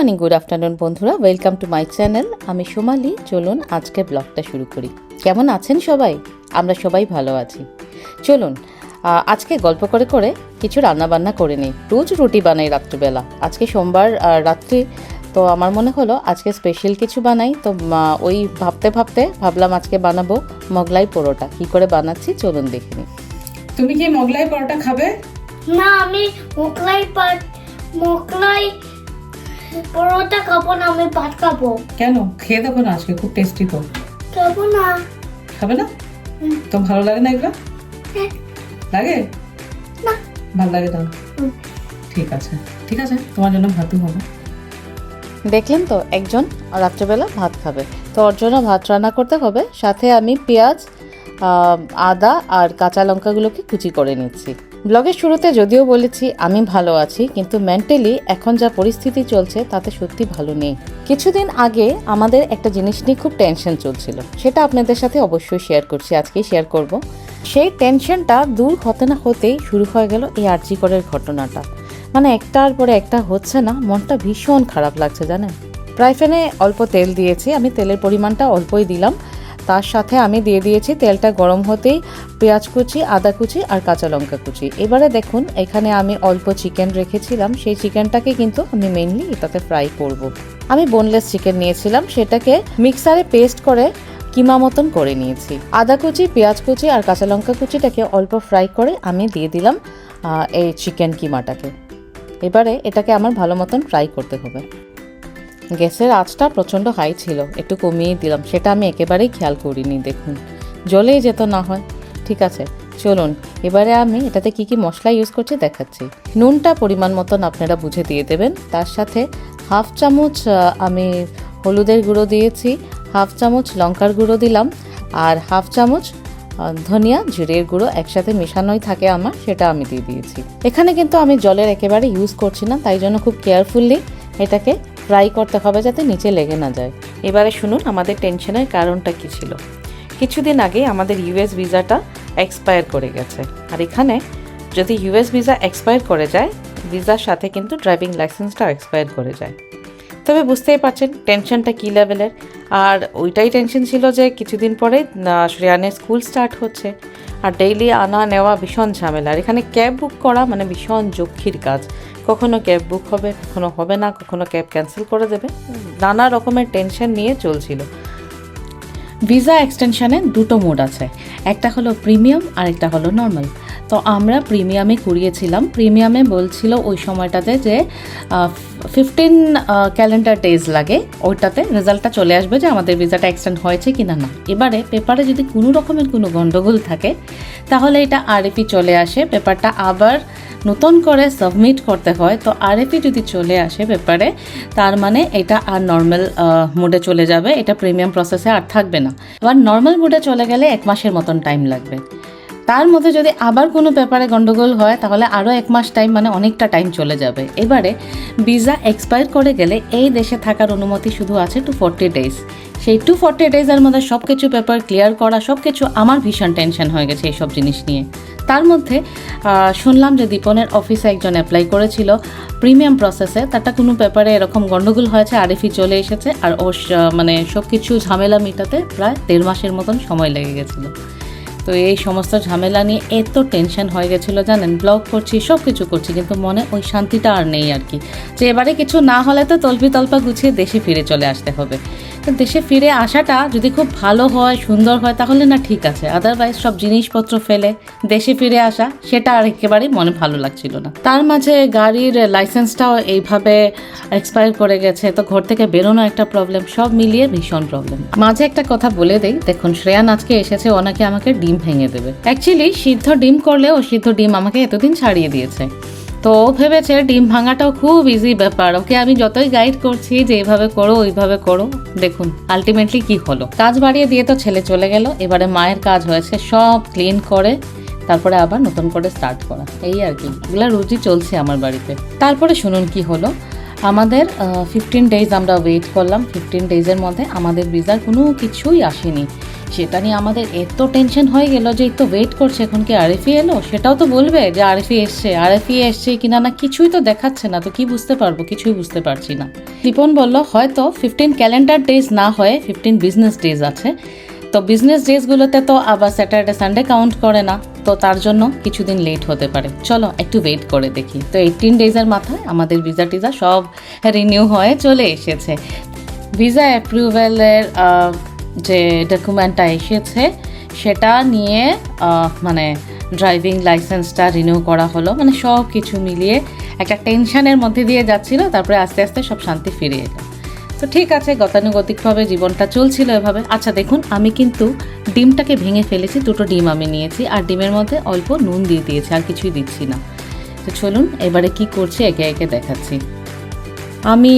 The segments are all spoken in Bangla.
মর্নিং, গুড আফটারনুন বন্ধুরা, ওয়েলকাম টু মাই চ্যানেল। আমি সোমালি। চলুন আজকে ব্লগটা শুরু করি। কেমন আছেন সবাই? আমরা সবাই ভালো আছি। চলুন আজকে গল্প করে করে কিছু রান্নাবান্না করে নিই। রোজ রুটি বানাই রাত্রিবেলা, আজকে সোমবার রাত্রি, তো আমার মনে হলো আজকে স্পেশাল কিছু বানাই। তো ওই ভাবতে ভাবতে ভাবলাম আজকে বানাবো মোগলাই পরোটা। কি করে বানাচ্ছি চলুন দেখে নিই। তুমি কি মোগলাই পরোটা খাবে? না, আমি মোগলাই পরোটা খাবো না, আমি ভাত খাবো। কেন? খেয়ে দেখো না, আজকে খুব টেস্টি তো। খাবো না। খাবে না? তো ভালো লাগে না এগুলো? লাগে না। ভালো লাগে না? ঠিক আছে ঠিক আছে, তোমার জন্য ভাতই হবে। দেখলেন তো, একজন রাত্রেবেলা ভাত খাবে, তো ওর জন্য ভাত রান্না করতে হবে। সাথে আমি পেঁয়াজ, আদা আর কাঁচা লঙ্কাগুলোকে কুচি করে নিচ্ছি। ব্লগের শুরুতে যদিও বলেছি আমি ভালো আছি, কিন্তু মেন্টালি এখন যা পরিস্থিতি চলছে তাতে সত্যি ভালো নেই। কিছুদিন আগে আমাদের একটা জিনিস নিয়ে খুব টেনশন চলছিল, সেটা আপনাদের সাথে অবশ্যই শেয়ার করছি, আজকেই শেয়ার করব। সেই টেনশনটা দূর হতে না হতেই শুরু হয়ে গেল এই আরজি করের ঘটনাটা। মানে একটার পরে একটা হচ্ছে না, মনটা ভীষণ খারাপ লাগছে জানেন। ফ্রাই প্যানে অল্প তেল দিয়েছি, আমি তেলের পরিমাণটা অল্পই দিলাম। তার সাথে আমি দিয়ে দিয়েছি, তেলটা গরম হতেই পেঁয়াজ কুচি, আদা কুচি আর কাঁচা লঙ্কা কুচি। এবারে দেখুন, এখানে আমি অল্প চিকেন রেখেছিলাম, সেই চিকেনটাকে কিন্তু আমি মেইনলি এটাতে ফ্রাই করব। আমি বোনলেস চিকেন নিয়েছিলাম, সেটাকে মিক্সারে পেস্ট করে কিমা মতন করে নিয়েছি। আদা কুচি, পেঁয়াজ কুচি আর কাঁচা লঙ্কা কুচিটাকে অল্প ফ্রাই করে আমি দিয়ে দিলাম এই চিকেন কিমাটাকে। এবারে এটাকে আমার ভালো মতন ফ্রাই করতে হবে। গ্যাসের আঁচটা প্রচণ্ড হাই ছিল, একটু কমিয়ে দিলাম, সেটা আমি একেবারেই খেয়াল করিনি। দেখুন জ্বলেই যেত না হয়। ঠিক আছে, চলুন এবারে আমি এটাতে কি কি মশলা ইউজ করছি দেখাচ্ছি। নুনটা পরিমাণ মতন আপনারা বুঝে দিয়ে দেবেন। তার সাথে হাফ চামচ আমি হলুদের গুঁড়ো দিয়েছি, হাফ চামচ লঙ্কার গুঁড়ো দিলাম, আর হাফ চামচ ধনিয়া জিরের গুঁড়ো একসাথে মেশানোই থাকে আমার, সেটা আমি দিয়ে দিয়েছি। এখানে কিন্তু আমি জলের একেবারে ইউজ করছি না, তাই জন্য খুব কেয়ারফুলি এটাকে ফ্রাই করতে হবে যাতে নিচে লেগে না যায়। এবারে শুনুন আমাদের টেনশনের কারণটা কি ছিল। কিছুদিন আগে আমাদের ইউএস ভিসাটা এক্সপায়ার করে গেছে, আর এখানে যদি ইউএস ভিসা এক্সপায়ার করে যায়, ভিসার সাথে কিন্তু ড্রাইভিং লাইসেন্সটাও এক্সপায়ার করে যায়। তবে বুঝতেই পারছেন টেনশনটা কী লেভেলের। আর ওইটাই টেনশন ছিল যে কিছুদিন পরে শ্রেয়ানের স্কুল স্টার্ট হচ্ছে, আর ডেইলি আনা নেওয়া ভীষণ ঝামেলা। আর এখানে ক্যাব বুক করা মানে ভীষণ যক্ষির কাজ। কখনো ক্যাব বুক হবে, কখনো হবে না, কখনো ক্যাব ক্যান্সেল করে দেবে, নানা রকমের টেনশন নিয়ে চলছিল। ভিসা এক্সটেনশনে দুটো মোড আছে, একটা হলো প্রিমিয়াম আর একটা হলো নর্মাল। তো আমরা প্রিমিয়ামে করিয়েছিলাম। প্রিমিয়ামে বলছিল ওই সময়টাতে যে 15 ক্যালেন্ডার ডেজ লাগে, ওইটাতে রেজাল্টটা চলে আসবে যে আমাদের ভিসাটা এক্সটেন্ড হয়েছে কিনা না। এবারে পেপারে যদি কোনো রকমের কোনো গণ্ডগোল থাকে তাহলে এটা আরএফি চলে আসে, পেপারটা আবার নতুন করে সাবমিট করতে হয়। তো আরএফি যদি চলে আসে পেপারে, তার মানে এটা আর নর্মাল মোডে চলে যাবে, এটা প্রিমিয়াম প্রসেসে আর থাকবে না। এবার নর্মাল মোডে চলে গেলে 1 মাসের মতন টাইম লাগবে। তার মধ্যে যদি আবার কোনো পেপারে গণ্ডগোল হয় তাহলে আরও 1 মাস টাইম, মানে অনেকটা টাইম চলে যাবে। এবারে ভিসা এক্সপায়ার করে গেলে এই দেশে থাকার অনুমতি শুধু আছে 240 ডেজ। সেই 240 ডেজের মধ্যে সব কিছু পেপার ক্লিয়ার করা, সব কিছু আমার ভীষণ টেনশন হয়ে গেছে এইসব জিনিস নিয়ে। তার মধ্যে শুনলাম যে দীপনের অফিসে একজন অ্যাপ্লাই করেছিল প্রিমিয়াম প্রসেসে, তারটা কোনো পেপারে এরকম গণ্ডগোল হয়েছে, আরএফি চলে এসেছে, আর ও মানে সব কিছু ঝামেলা মেটাতে প্রায় 1.5 মাসের মতন সময় লেগে গেছিলো। তো এই সমস্ত ঝামেলা নিয়ে এত টেনশন হয়ে গেছিলো জানেন। ব্লগ করছি, সব কিছু করছি, কিন্তু মনে ওই শান্তিটা আর নেই আর কি, যে এবারে কিছু না হলে তো তল্পা গুছিয়ে দেশে ফিরে চলে আসতে হবে। তো দেশে ফিরে আসাটা যদি খুব ভালো হয়, সুন্দর হয়, তাহলে না ঠিক আছে, আদারওয়াইজ সব জিনিসপত্র ফেলে দেশে ফিরে আসা, সেটা আর একেবারেই মনে ভালো লাগছিল না। তার মাঝে গাড়ির লাইসেন্সটাও এইভাবে এক্সপায়ার করে গেছে, তো ঘর থেকে বেরোনো একটা প্রবলেম, সব মিলিয়ে ভীষণ প্রবলেম। মাঝে একটা কথা বলে দেই, দেখুন শ্রেয়ান আজকে এসেছে, ওনাকে আমাকে ডিম ভেঙে দেবে। অ্যাকচুয়ালি সিদ্ধ ডিম করলে ও সিদ্ধ ডিম আমাকে এতদিন ছাড়িয়ে দিয়েছে, তো ও ভেবেছে ডিম ভাঙাটাও খুব ইজি ব্যাপার। ওকে আমি যতই গাইড করছি যে এইভাবে করো ওইভাবে করো, দেখুন আলটিমেটলি কি হলো, কাজ বাড়িয়ে দিয়ে তো ছেলে চলে গেল। এবারে মায়ের কাজ হয়েছে সব ক্লিন করে তারপরে আবার নতুন করে স্টার্ট করা, এই আর কি, এগুলো রোজই চলছে আমার বাড়িতে। তারপরে শুনুন কি হলো। আমাদের 15 ডেজ আমরা ওয়েট করলাম, 15 ডেজের মধ্যে আমাদের ভিসার কোনো কিছুই আসেনি। সেটা নিয়ে আমাদের এত টেনশন হয়ে গেল যে এই তো ওয়েট করছে, এখন কি আরএফই এলো, সেটাও তো বলবে যে আরএফই এসছে কিনা, না কিছুই তো দেখাচ্ছে না, তো কি বুঝতে পারবো, কিছুই বুঝতে পারছি না। দীপন বলল হয়তো 15 ক্যালেন্ডার ডেজ না হয়ে 15 বিজনেস ডেজ আছে, তো বিজনেস ডেজগুলোতে তো আবার স্যাটারডে সানডে কাউন্ট করে না, তো তার জন্য কিছুদিন লেট হতে পারে, চলো একটু ওয়েট করে দেখি। তো 18 ডেজের মাথায় আমাদের ভিসা টিজা সব রিনিউ হয়ে চলে এসেছে। ভিসা অ্যাপ্রুভেলের যে ডকুমেন্টটা এসেছে সেটা নিয়ে মানে ড্রাইভিং লাইসেন্সটা রিনিউ করা হলো, মানে সব কিছু মিলিয়ে একটা টেনশনের মধ্যে দিয়ে যাচ্ছিল, তারপরে আস্তে আস্তে সব শান্তি ফিরে এলো। তো ঠিক আছে, গতানুগতিকভাবে জীবনটা চলছিল এভাবে। আচ্ছা দেখুন, আমি কিন্তু ডিমটাকে ভেঙে ফেলেছি, 2টো ডিম আমি নিয়েছি, আর ডিমের মধ্যে অল্প নুন দিয়ে দিয়েছি, আর কিছুই দিচ্ছি না। তো চলুন এবারে কি করছি একে একে দেখাচ্ছি। আমি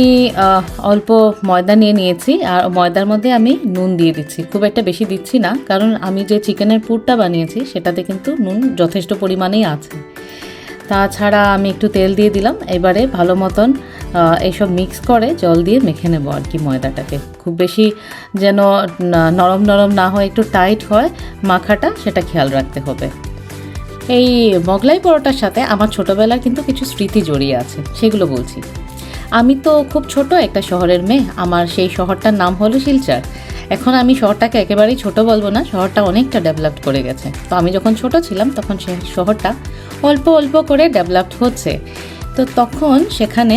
অল্প ময়দা নিয়েছি, আর ময়দার মধ্যে আমি নুন দিয়ে দিচ্ছি, খুব একটা বেশি দিচ্ছি না, কারণ আমি যে চিকেনের পুরটা বানিয়েছি সেটাতে কিন্তু নুন যথেষ্ট পরিমাণেই আছে। তাছাড়া আমি একটু তেল দিয়ে দিলাম। এবারে ভালো মতন এইসব মিক্স করে জল দিয়ে মেখে নেবো আর কি ময়দাটাকে, খুব বেশি যেন নরম নরম না হয়, একটু টাইট হয় মাখাটা, সেটা খেয়াল রাখতে হবে। এই মোগলাই পরোটার সাথে আমার ছোটোবেলার কিন্তু কিছু স্মৃতি জড়িয়ে আছে, সেগুলো বলছি। আমি তো খুব ছোট একটা শহরের মেয়ে, আমার সেই শহরটার নাম হলো শিলচর। এখন আমি শহরটাকে একেবারেই ছোট বলবো না, শহরটা অনেকটা ডেভেলপড করে গেছে। তো আমি যখন ছোট ছিলাম তখন সেই শহরটা অল্প অল্প করে ডেভেলপড হচ্ছে। তো তখন সেখানে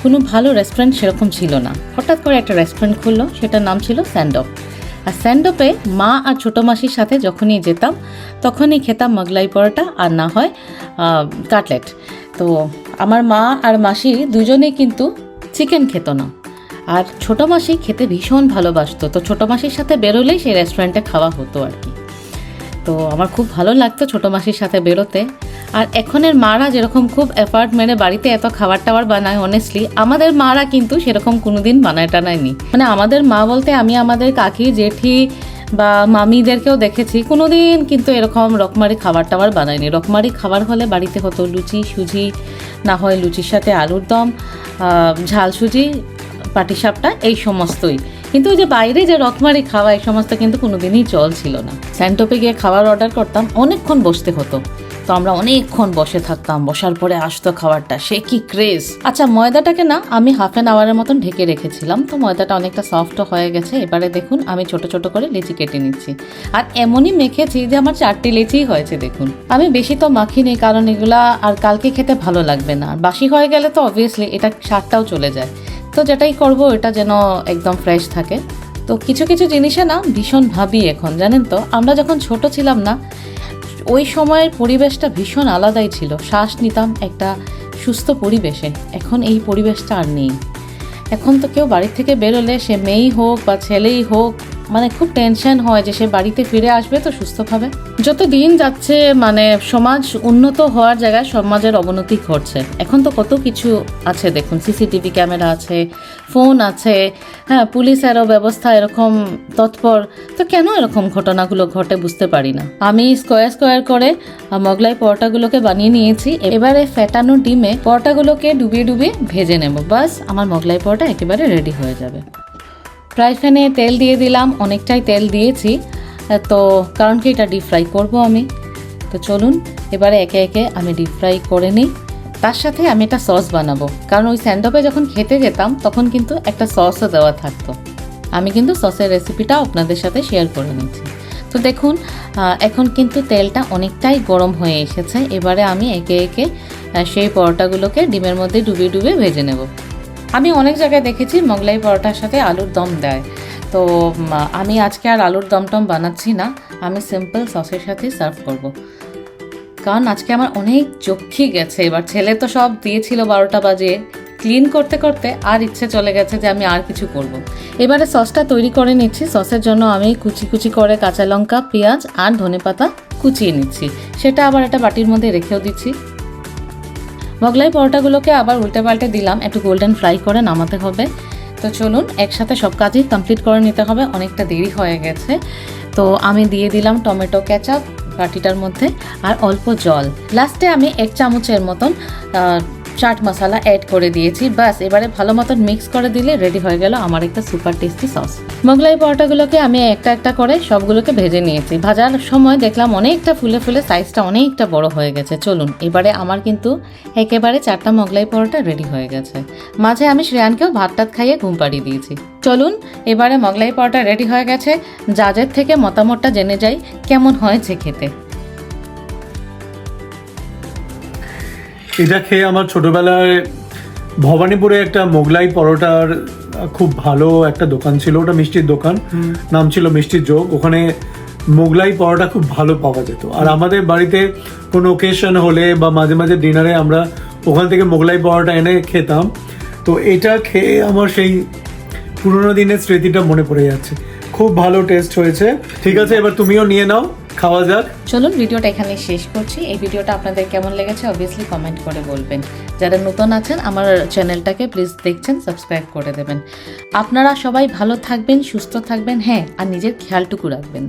কোনো ভালো রেস্টুরেন্ট সেরকম ছিল না, হঠাৎ করে একটা রেস্টুরেন্ট খুললো, সেটার নাম ছিল স্যান্ডপ। আর স্যান্ডপে মা আর ছোটো মাসির সাথে যখনই যেতাম তখনই খেতাম মোগলাই পরোটা, আর না হয় কাটলেট। তো আমার মা আর মাসি দুজনেই কিন্তু চিকেন খেত না, আর ছোটো মাসি খেতে ভীষণ ভালোবাসতো, তো ছোটো মাসির সাথে বেরোলেই সেই রেস্টুরেন্টে খাওয়া হতো আর কি। তো আমার খুব ভালো লাগতো ছোটো মাসির সাথে বেরোতে। আর এখনের মারা যেরকম খুব এফার্ট মেরে বাড়িতে এত খাবার টাবার বানায়, অনেস্টলি আমাদের মারা কিন্তু সেরকম কোনোদিন বানায় টানায়নি। মানে আমাদের মা বলতে আমি আমাদের কাকি জেঠি বা মামিদেরকেও দেখেছি, কোনোদিন কিন্তু এরকম রকমারি খাবার টাবার বানায়নি। রকমারি খাবার হলে বাড়িতে হতো লুচি সুজি, না হয় লুচির সাথে আলুর দম, ঝাল সুজি, পাটিসাপটা, এই সমস্তই। কিন্তু ওই যে বাইরে যে রকমারি খাওয়া, এই সমস্ত কিন্তু কোনোদিনই চল ছিল না। স্যান্টপে গিয়ে খাবার অর্ডার করতাম, অনেকক্ষণ বসতে হতো, তো আমরা অনেকক্ষণ বসে থাকতাম, বসার পরে আসতো খাবারটা, সে কি ক্রেজ। আচ্ছা ময়দাটাকে না আমি হাফ অ্যান আওয়ারের মতন ঢেকে রেখেছিলাম, তো ময়দাটা অনেকটা সফট হয়ে গেছে। এবারে দেখুন আমি ছোট ছোট করে লেচি কেটে নিচ্ছি, আর এমনই মেখেছি যে আমার 4টি লেচিই হয়েছে। দেখুন আমি বেশি তো মাখিনি, কারণ এগুলা আর কালকে খেতে ভালো লাগবে না, আর বাসি হয়ে গেলে তো অবভিয়াসলি এটা স্বাদটাও চলে যায়। তো যেটাই করবো এটা যেন একদম ফ্রেশ থাকে। তো কিছু কিছু জিনিসে না ভীষণ ভাবি এখন, জানেন তো, আমরা যখন ছোট ছিলাম না, ওই সময়ের পরিবেশটা ভীষণ আলাদাই ছিল, শ্বাস নিতাম একটা সুস্থ পরিবেশে। এখন এই পরিবেশটা আর নেই। এখন তো কেউ বাড়ি থেকে বেরোলে, সে মেয়েই হোক বা ছেলেই হোক, মানে খুব টেনশন হয় যে সে বাড়িতে ফিরে আসবে তো সুস্থভাবে। যত দিন যাচ্ছে মানে সমাজ উন্নত হওয়ার জায়গায় সমাজের অবনতি ঘটছে। এখন তো কত কিছু আছে, দেখুন সিসিটিভি ক্যামেরা আছে, ফোন আছে, হ্যাঁ পুলিশেরও ব্যবস্থা এরকম তৎপর, তো কেন এরকম ঘটনাগুলো ঘটে বুঝতে পারি না। আমি স্কোয়ার স্কোয়ার করে মোগলাই পরোটাগুলোকে বানিয়ে নিয়েছি। এবারে ফেটানো ডিমে পরোটাগুলোকে ডুবিয়ে ডুবিয়ে ভেজে নেব, বাস আমার মোগলাই পরোটা একেবারে রেডি হয়ে যাবে। ফ্রাই প্যানে তেল দিয়ে দিলাম, অনেকটাই তেল দিয়েছি, তো কারণ কি এটা ডিপ ফ্রাই করবো আমি। তো চলুন এবারে একে একে আমি ডিপ ফ্রাই করে নিই। তার সাথে আমি একটা সস বানাবো, কারণ ওই স্যান্ডপে যখন খেতে যেতাম তখন কিন্তু একটা সসও দেওয়া থাকতো। আমি কিন্তু সসের রেসিপিটা আপনাদের সাথে শেয়ার করে নিচ্ছি। তো দেখুন এখন কিন্তু তেলটা অনেকটাই গরম হয়ে এসেছে। এবারে আমি একে একে সেই পরোটাগুলোকে ডিমের মধ্যে ডুবিয়ে ডুবিয়ে ভেজে নেব। আমি অনেক জায়গায় দেখেছি মোগলাই পরোটার সাথে আলুর দম দেয়, তো আমি আজকে আর আলুর দমটম বানাচ্ছি না, আমি সিম্পল সসের সাথেই সার্ভ করব। কারণ আজকে আমার অনেক চক্ষি গেছে, এবার ছেলে তো সব দিয়েছিল 12টা বাজে, ক্লিন করতে করতে আর ইচ্ছে চলে গেছে যে আমি আর কিছু করব। এবারে সসটা তৈরি করে নিচ্ছি। সসের জন্য আমি কুচি কুচি করে কাঁচা লঙ্কা, পেঁয়াজ আর ধনেপাতা কুচিয়ে নিচ্ছি, সেটা আবার একটা বাটির মধ্যে রেখেও দিচ্ছি। মোগলাই পরোটাগুলোকে আবার উল্টে পাল্টে দিলাম, একটু গোল্ডেন ফ্রাই করে নামাতে হবে। তো চলুন একসাথে সব কাজই কমপ্লিট করে নিতে হবে, অনেকটা দেরি হয়ে গেছে। তো আমি দিয়ে দিলাম টমেটো কেচাপ বাটিটার মধ্যে আর অল্প জল। লাস্টে আমি 1 চামচের মতন চাট মশলা অ্যাড করে দিয়েছি। বাস এবারে ভালো মতন মিক্স করে দিলে রেডি হয়ে গেল আমার একটা সুপার টেস্টি সস। মোগলাই পরোটাগুলোকে আমি একটা একটা করে সবগুলোকে ভেজে নিয়েছি। ভাজার সময় দেখলাম অনেকটা ফুলে ফুলে সাইজটা অনেকটা বড় হয়ে গেছে। চলুন এবারে আমার কিন্তু একেবারে 4টা মোগলাই পরোটা রেডি হয়ে গেছে। মাঝে আমি শ্রেয়ানকেও ভাত টাত খাইয়ে ঘুম পাড়িয়ে দিয়েছি। চলুন এবারে মোগলাই পরোটা রেডি হয়ে গেছে। জাজের থেকে মতামতটা জেনে যাই কেমন হয়েছে খেতে। এটা খেয়ে আমার ছোটবেলায় ভবানীপুরে একটা মোগলাই পরোটার খুব ভালো একটা দোকান ছিল, ওটা মিষ্টির দোকান, নাম ছিল মিষ্টির যোগ। ওখানে মোগলাই পরোটা খুব ভালো পাওয়া যেত। আর আমাদের বাড়িতে কোনো ওকেশন হলে বা মাঝে মাঝে ডিনারে আমরা ওখান থেকে মোগলাই পরোটা এনে খেতাম। তো এটা খেয়ে আমার সেই পুরোনো দিনের স্মৃতিটা মনে পড়ে যাচ্ছে। খুব ভালো টেস্ট হয়েছে। ঠিক আছে, এবার তুমিও নিয়ে নাও, খাওয়া যাক। চলুন ভিডিওটা এখানে শেষ করছি। এই ভিডিওটা আপনাদের কেমন লেগেছে অবভিয়াসলি কমেন্ট করে বলবেন। যারা নতুন আছেন আমার চ্যানেলটাকে প্লিজ দেখছেন সাবস্ক্রাইব করে দেবেন। আপনারা সবাই ভালো থাকবেন, সুস্থ থাকবেন, হ্যাঁ, আর নিজের খেয়ালটুকু রাখবেন।